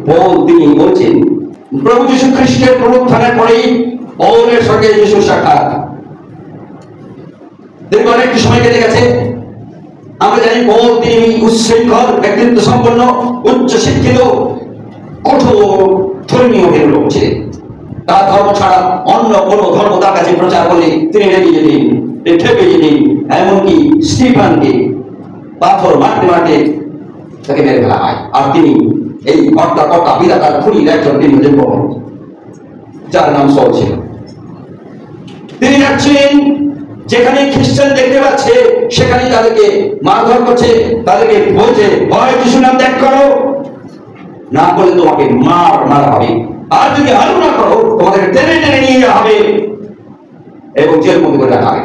Paul তিনি বলছেন প্রভু যীশু খ্রিস্টের পুনরুত্থানের পরেই পৌলের সঙ্গে যীশুর সাক্ষাৎ দীর্ঘ অনেকটি সময় কেটে গেছে। আমরা জানি পৌল তিনি উচ্ছৃঙ্খল ব্যক্তিত্ব সম্পন্ন উচ্চ শিক্ষিত কঠোর ধর্মীয় লোক ছিলেন। তার ধর্ম ছাড়া অন্য কোন ধর্ম তার কাছে প্রচার করলে তিনি রেগে যেতেন, ঠেপে যেতেন। এমনকি স্টিফানকে পাথর মারতে মারতে তাকে মেরে ফেলা হয়। আর তিনি এই কর্তা বিধাতার খুনির একজন তিনি হলেন পৌল, যার নাম সল ছিল। তিনি যাচ্ছেন যেখানে খ্রিস্টান দেখতে পাচ্ছে সেখানে তাদেরকে মারধর করছে, তাদেরকে বলছে ভয় যিশু নাম ত্যাগ করো, না করলে তোমাকে মারা হবে, আর যদি আরো না করো তোমাদের টেনে টেনে নিয়ে যাওয়া হবে এবং জেল বন্দি করে রাখা হবে।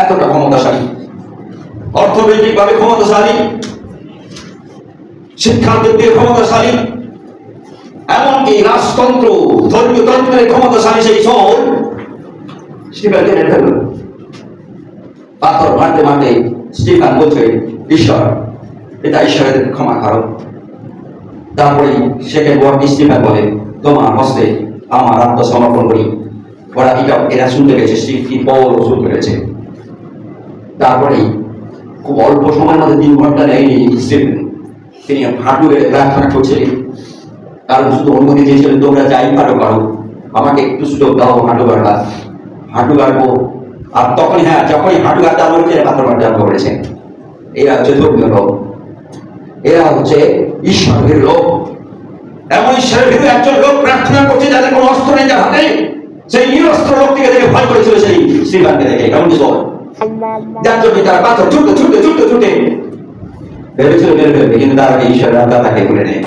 এতটা ক্ষমতাশালী, অর্থনৈতিক ভাবে ক্ষমতাশালী, শিক্ষার দিক দিয়ে ক্ষমতাশালী, এমনকি রাজতন্ত্র ধর্মীয় তন্ত্রের ক্ষমতাশালী সেই সল স্টিফানকে মেরে ফেলল। পাথর মারতে মারতে স্টিফান বলছে ঈশ্বর, এটা ঈশ্বরের ক্ষমা করো। তারপরে সেকেন্ড ওয়ার্ড স্টিফান বলে তোমার হস্তে আমার আত্মসমর্পণ করি। ওরা এরা শুনতে পেয়েছে, পৌল শুনতে পেয়েছে। তারপরে খুব অল্প সময়ের মধ্যে 3 ঘন্টা নেয়নি স্টিফেন, তিনি হাঁটু বেড়ে প্রার্থনা করছিলেন। কারণ শুধু অনুমতি দিয়েছিলেন তোমরা যাই পারো আমাকে একটু সুযোগ দাও হাঁটু গাড়বো। আর তখন যখনই হাঁটু গাড়তে আরম্ভ করেছে পাথর মারতে আরম্ভ করেছেন। এরা হচ্ছে ধর্মীয় লোক, এরা হচ্ছে ঈশ্বরের লোক। এমন ঈশ্বরের ভিতরে একজন লোক প্রার্থনা করছে যাদের কোনো অস্ত্র নেই যার হাতে, সেই নিরস্ত্র লোকটিকে দেখে ভয় করেছিল সেই স্টিফানকে দেখে। এমন কিছু যার জন্য তারা পাথর ছুটতে ভেবেছিল মেরে ফেলবে, কিন্তু তারা ঈশ্বরের আত্মা তাকে তুলে নেয়।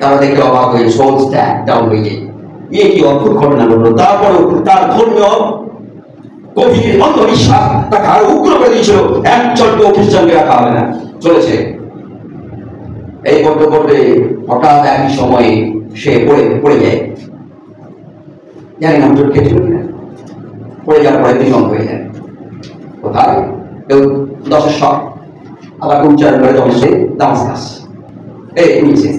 তারা দেখে অবাক হয়ে সোল স্ট্যাক ডাউন হয়ে যায়। কি অদ্ভুত ঘটনা ঘটলো। তারপরেও তার ধর্মীয় গভীর অন্ধবিশ্বাস তাকে আরো উগ্র করে দিয়েছিল, একজনকেও খ্রিস্টানকে রাখা হবে না। চলেছে এই করতে হঠাৎ একই সময়ে সে পড়ে যায়। জানি না হুজুর খেয়েছিল কিনা। পড়ে যাওয়ার পরে তিনি অন্ধ হয়ে যায়। কোথায়? কেউ 10-এর শখ, আবার উচ্চারণ করে তখন সে দামাস্কাস এই নিচে।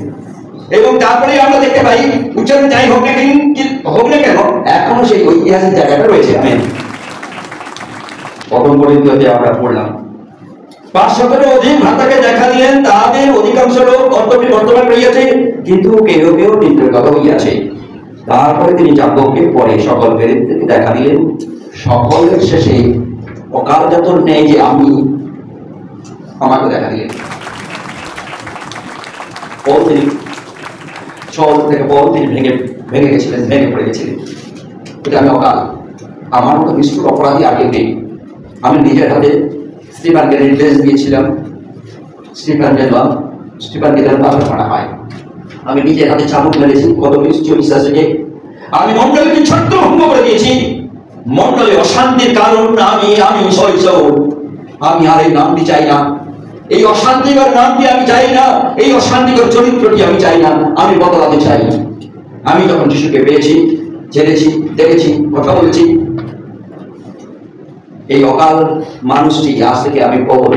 এবং তারপরে আমরা দেখতে পাই উচ্চারণ যাই হোক না কেন এখনো সেই ঐতিহাসিক জায়গাটা রয়েছে। প্রথম পরিচিতিতে আমরা পড়লাম 500-এরও অধিক ভ্রাতাকে দেখা দিলেন, তাদের অধিকাংশ লোক বর্তমান রইয়াছে, কিন্তু কেউ কেউ নিদ্রাগত হইয়াছে। তারপরে তিনি যাবকে পরে সকল প্রেরিতকে দেখা দিলেন। সকলের শেষে অকালযাতন নেই যে আমাকে দেখা দিলেন। তিনি ভেঙে গেছিলেন, ভেঙে পড়ে গেছিলেন। এটা আমি অকাল, আমার মতো নিষ্ঠুর অপরাধী আগে নেই। আমি নিজের হাতে স্টিফানকে নির্দেশ দিয়েছিলাম, স্টিফানকে যেন পাথর মারা হয়। আমি নিজের হাতে চাবুক মেরেছি কত নিশ্চয় বিশ্বাসকে। আমি মন্ডলীকে ছত্রভঙ্গ করে দিয়েছি। মন্ডলে অশান্তির কারণ আমি সহিষ্ণু। আমি আর এই নামটি চাই না, এই অশান্তিকর নামটি আমি চাই না, এই অশান্তিকর চরিত্রটি আমি চাই না, আমি বদলাতে চাই। আমি যখন যিশুকে পেয়েছি, জেনেছি, দেখেছি, কথা বলেছি, এই অকাল মানুষটি আজ থেকে আমি পৌল